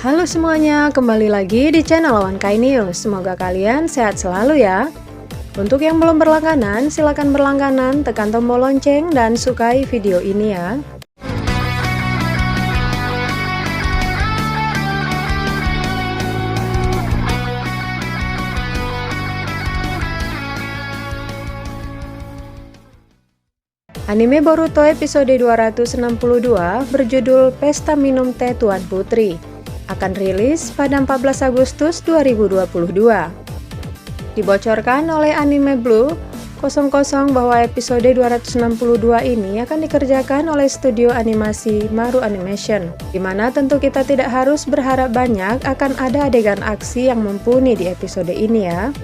Halo semuanya, kembali lagi di channel Wankai News. Semoga kalian sehat selalu ya. Untuk yang belum berlangganan, silakan berlangganan, tekan tombol lonceng, dan sukai video ini ya. Anime Boruto episode 262 berjudul Pesta Minum Teh Tuan Putri akan rilis pada 14 Agustus 2022. Dibocorkan oleh Anime Blue 00 bahwa episode 262 ini akan dikerjakan oleh studio animasi Maru Animation, di mana tentu kita tidak harus berharap banyak akan ada adegan aksi yang mumpuni di episode ini ya.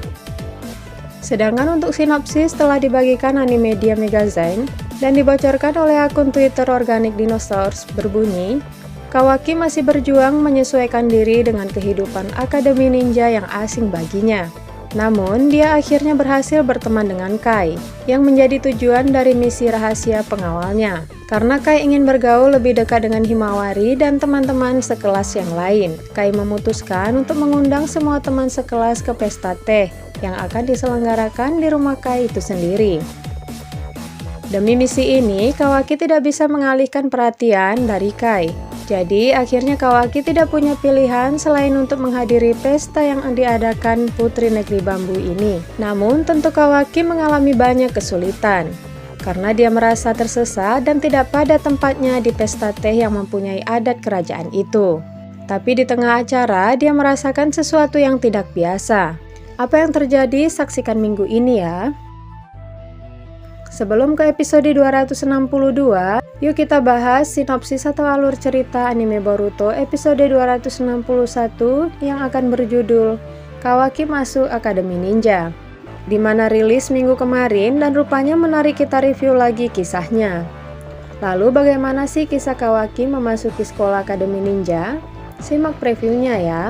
Sedangkan untuk sinopsis telah dibagikan Animedia Magazine dan dibocorkan oleh akun Twitter Organic Dinosaurs berbunyi, Kawaki masih berjuang menyesuaikan diri dengan kehidupan Akademi Ninja yang asing baginya. Namun, dia akhirnya berhasil berteman dengan Kai, yang menjadi tujuan dari misi rahasia pengawalnya. Karena Kai ingin bergaul lebih dekat dengan Himawari dan teman-teman sekelas yang lain, Kai memutuskan untuk mengundang semua teman sekelas ke pesta teh yang akan diselenggarakan di rumah Kai itu sendiri. Demi misi ini, Kawaki tidak bisa mengalihkan perhatian dari Kai. Jadi, akhirnya Kawaki tidak punya pilihan selain untuk menghadiri pesta yang diadakan Putri Negeri Bambu ini. Namun, tentu Kawaki mengalami banyak kesulitan, karena dia merasa tersesat dan tidak pada tempatnya di pesta teh yang mempunyai adat kerajaan itu. Tapi di tengah acara, dia merasakan sesuatu yang tidak biasa. Apa yang terjadi? Saksikan minggu ini ya. Sebelum ke episode 262, yuk kita bahas sinopsis atau alur cerita anime Boruto episode 261 yang akan berjudul Kawaki Masuk Akademi Ninja, di mana rilis minggu kemarin dan rupanya menarik kita review lagi kisahnya. Lalu bagaimana sih kisah Kawaki memasuki sekolah Akademi Ninja? Simak previewnya ya.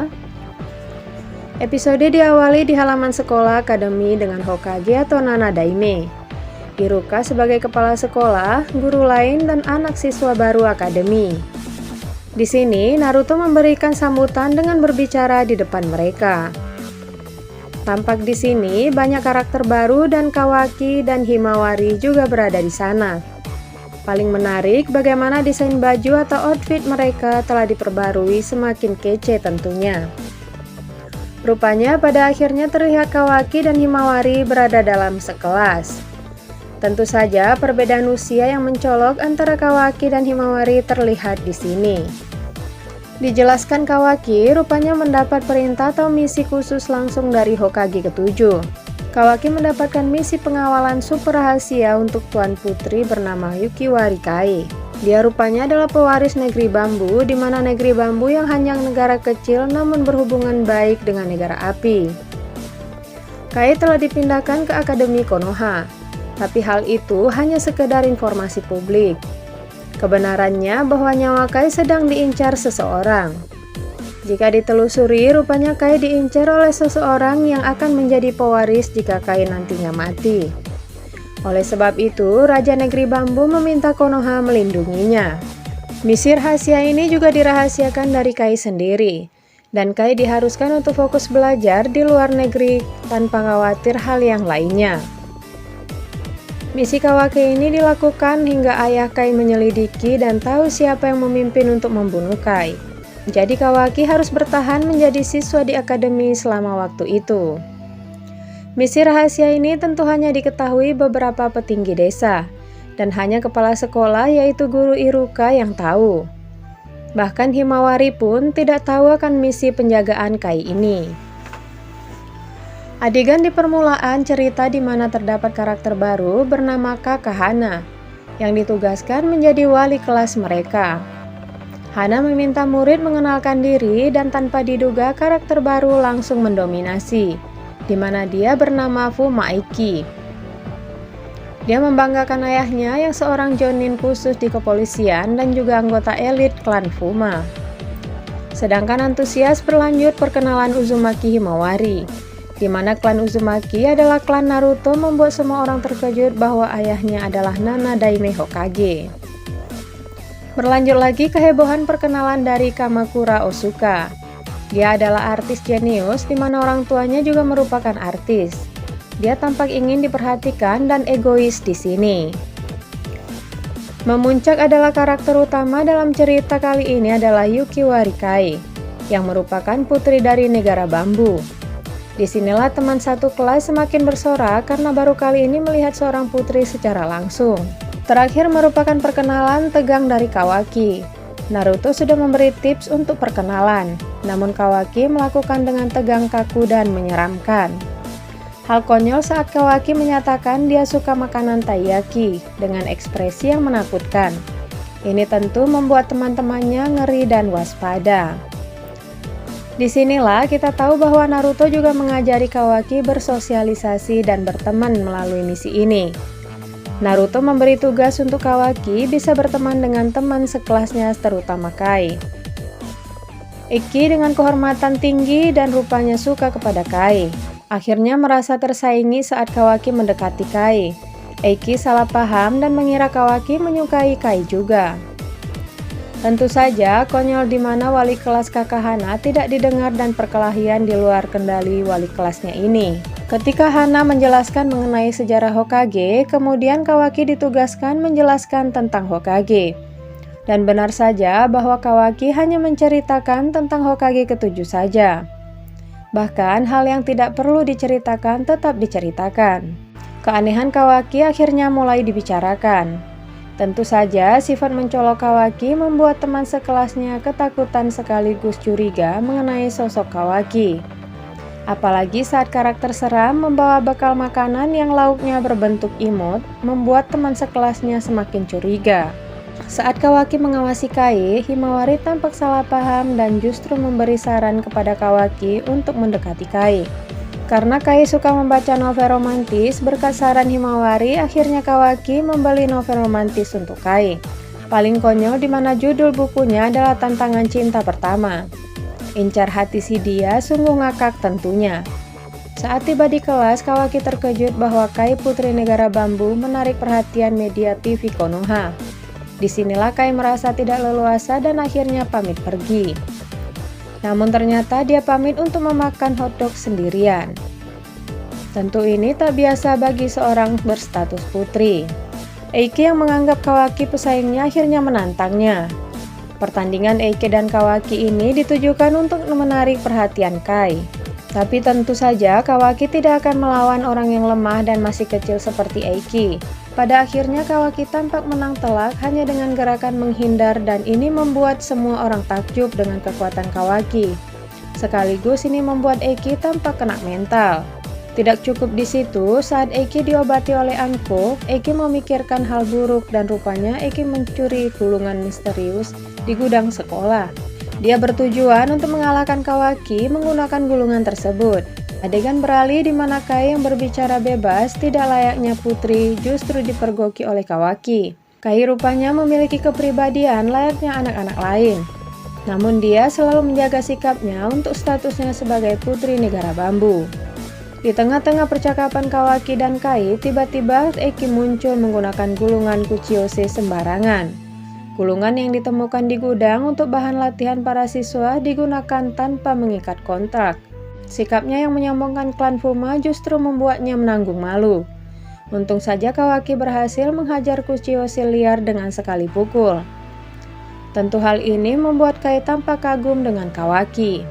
Episode diawali di halaman sekolah akademi dengan Hokage atau Nana Daime, Iruka sebagai kepala sekolah, guru lain, dan anak siswa baru akademi. Di sini, Naruto memberikan sambutan dengan berbicara di depan mereka. Tampak di sini banyak karakter baru dan Kawaki dan Himawari juga berada di sana. Paling menarik bagaimana desain baju atau outfit mereka telah diperbarui semakin kece tentunya. Rupanya pada akhirnya terlihat Kawaki dan Himawari berada dalam sekelas. Tentu saja perbedaan usia yang mencolok antara Kawaki dan Himawari terlihat di sini. Dijelaskan Kawaki rupanya mendapat perintah atau misi khusus langsung dari Hokage ke-7. Kawaki mendapatkan misi pengawalan super rahasia untuk Tuan Putri bernama Yukiwari Kai. Dia rupanya adalah pewaris negeri bambu, di mana negeri bambu yang hanya negara kecil namun berhubungan baik dengan negara api. Kai telah dipindahkan ke Akademi Konoha. Tapi hal itu hanya sekedar informasi publik. Kebenarannya bahwa nyawa Kai sedang diincar seseorang. Jika ditelusuri, rupanya Kai diincar oleh seseorang yang akan menjadi pewaris jika Kai nantinya mati. Oleh sebab itu, Raja Negeri Bambu meminta Konoha melindunginya. Misi rahasia ini juga dirahasiakan dari Kai sendiri. Dan Kai diharuskan untuk fokus belajar di luar negeri tanpa khawatir hal yang lainnya. Misi Kawaki ini dilakukan hingga ayah Kai menyelidiki dan tahu siapa yang memimpin untuk membunuh Kai. Jadi Kawaki harus bertahan menjadi siswa di akademi selama waktu itu. Misi rahasia ini tentu hanya diketahui beberapa petinggi desa, dan hanya kepala sekolah yaitu guru Iruka yang tahu. Bahkan Himawari pun tidak tahu akan misi penjagaan Kai ini. Adegan di permulaan cerita di mana terdapat karakter baru bernama Kakak Hana, yang ditugaskan menjadi wali kelas mereka. Hana meminta murid mengenalkan diri dan tanpa diduga karakter baru langsung mendominasi, di mana dia bernama Fumaiki. Dia membanggakan ayahnya yang seorang jonin khusus di kepolisian dan juga anggota elit klan Fuma. Sedangkan antusias berlanjut perkenalan Uzumaki Himawari, di mana klan Uzumaki adalah klan Naruto, membuat semua orang terkejut bahwa ayahnya adalah Nana Daime Hokage. Berlanjut lagi kehebohan perkenalan dari Kamakura Osuka. Dia adalah artis jenius di mana orang tuanya juga merupakan artis. Dia tampak ingin diperhatikan dan egois di sini. Memuncak adalah karakter utama dalam cerita kali ini adalah Yukiwari Kai, yang merupakan putri dari negara bambu. Disinilah teman satu kelas semakin bersorak karena baru kali ini melihat seorang putri secara langsung. Terakhir merupakan perkenalan tegang dari Kawaki. Naruto sudah memberi tips untuk perkenalan, namun Kawaki melakukan dengan tegang kaku dan menyeramkan. Hal konyol saat Kawaki menyatakan dia suka makanan taiyaki dengan ekspresi yang menakutkan. Ini tentu membuat teman-temannya ngeri dan waspada. Disinilah kita tahu bahwa Naruto juga mengajari Kawaki bersosialisasi dan berteman melalui misi ini. Naruto memberi tugas untuk Kawaki bisa berteman dengan teman sekelasnya terutama Kai. Iki dengan kehormatan tinggi dan rupanya suka kepada Kai. Akhirnya merasa tersaingi saat Kawaki mendekati Kai. Iki salah paham dan mengira Kawaki menyukai Kai juga. Tentu saja konyol di mana wali kelas kakak Hana tidak didengar dan perkelahian di luar kendali wali kelasnya ini. Ketika Hana menjelaskan mengenai sejarah Hokage, kemudian Kawaki ditugaskan menjelaskan tentang Hokage. Dan benar saja bahwa Kawaki hanya menceritakan tentang Hokage ke-7 saja. Bahkan hal yang tidak perlu diceritakan tetap diceritakan. Keanehan Kawaki akhirnya mulai dibicarakan. Tentu saja sifat mencolok Kawaki membuat teman sekelasnya ketakutan sekaligus curiga mengenai sosok Kawaki. Apalagi saat karakter seram membawa bekal makanan yang lauknya berbentuk imut, membuat teman sekelasnya semakin curiga. Saat Kawaki mengawasi Kai, Himawari tampak salah paham dan justru memberi saran kepada Kawaki untuk mendekati Kai. Karena Kai suka membaca novel romantis, berkat saran Himawari, akhirnya Kawaki membeli novel romantis untuk Kai. Paling konyol di mana judul bukunya adalah Tantangan Cinta Pertama. Incar hati si dia sungguh ngakak tentunya. Saat tiba di kelas, Kawaki terkejut bahwa Kai putri negara bambu menarik perhatian media TV Konoha. Disinilah Kai merasa tidak leluasa dan akhirnya pamit pergi. Namun ternyata dia pamit untuk memakan hotdog sendirian. Tentu ini tak biasa bagi seorang berstatus putri. Eiki yang menganggap Kawaki pesaingnya akhirnya menantangnya. Pertandingan Eiki dan Kawaki ini ditujukan untuk menarik perhatian Kai. Tapi tentu saja Kawaki tidak akan melawan orang yang lemah dan masih kecil seperti Eiki. Pada akhirnya Kawaki tampak menang telak hanya dengan gerakan menghindar dan ini membuat semua orang takjub dengan kekuatan Kawaki. Sekaligus ini membuat Eiki tampak kena mental. Tidak cukup di situ, saat Eiki diobati oleh Anko, Eiki memikirkan hal buruk dan rupanya Eiki mencuri gulungan misterius di gudang sekolah. Dia bertujuan untuk mengalahkan Kawaki menggunakan gulungan tersebut. Adegan beralih di mana Kai yang berbicara bebas tidak layaknya putri justru dipergoki oleh Kawaki. Kai rupanya memiliki kepribadian layaknya anak-anak lain. Namun dia selalu menjaga sikapnya untuk statusnya sebagai putri negara bambu. Di tengah-tengah percakapan Kawaki dan Kai, tiba-tiba Eiki muncul menggunakan gulungan Kuchiyose sembarangan. Gulungan yang ditemukan di gudang untuk bahan latihan para siswa digunakan tanpa mengikat kontrak. Sikapnya yang menyombongkan klan Fuma justru membuatnya menanggung malu. Untung saja Kawaki berhasil menghajar Kuchiyose liar dengan sekali pukul. Tentu hal ini membuat Kai tampak kagum dengan Kawaki.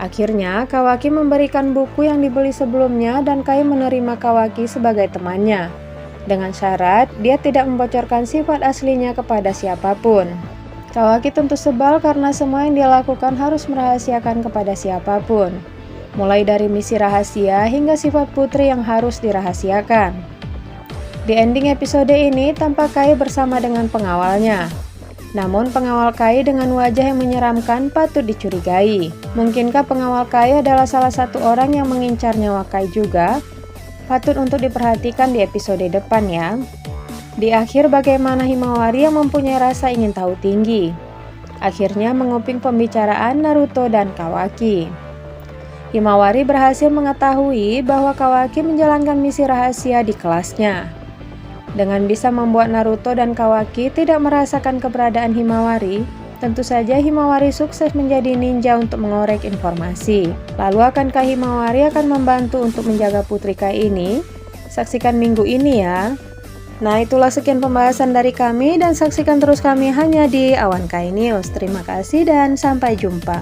Akhirnya Kawaki memberikan buku yang dibeli sebelumnya dan Kai menerima Kawaki sebagai temannya. Dengan syarat dia tidak membocorkan sifat aslinya kepada siapapun. Kawaki tentu sebal karena semua yang dia lakukan harus merahasiakan kepada siapapun. Mulai dari misi rahasia hingga sifat putri yang harus dirahasiakan. Di ending episode ini tampak Kai bersama dengan pengawalnya. Namun pengawal Kai dengan wajah yang menyeramkan patut dicurigai. Mungkinkah pengawal Kai adalah salah satu orang yang mengincar nyawa Kai juga? Patut untuk diperhatikan di episode depan ya. Di akhir bagaimana Himawari yang mempunyai rasa ingin tahu tinggi. Akhirnya menguping pembicaraan Naruto dan Kawaki. Himawari berhasil mengetahui bahwa Kawaki menjalankan misi rahasia di kelasnya. Dengan bisa membuat Naruto dan Kawaki tidak merasakan keberadaan Himawari, tentu saja Himawari sukses menjadi ninja untuk mengorek informasi. Lalu akankah Himawari akan membantu untuk menjaga Putri Kai ini? Saksikan minggu ini ya. Nah, itulah sekian pembahasan dari kami dan saksikan terus kami hanya di Awan Kai News. Terima kasih dan sampai jumpa.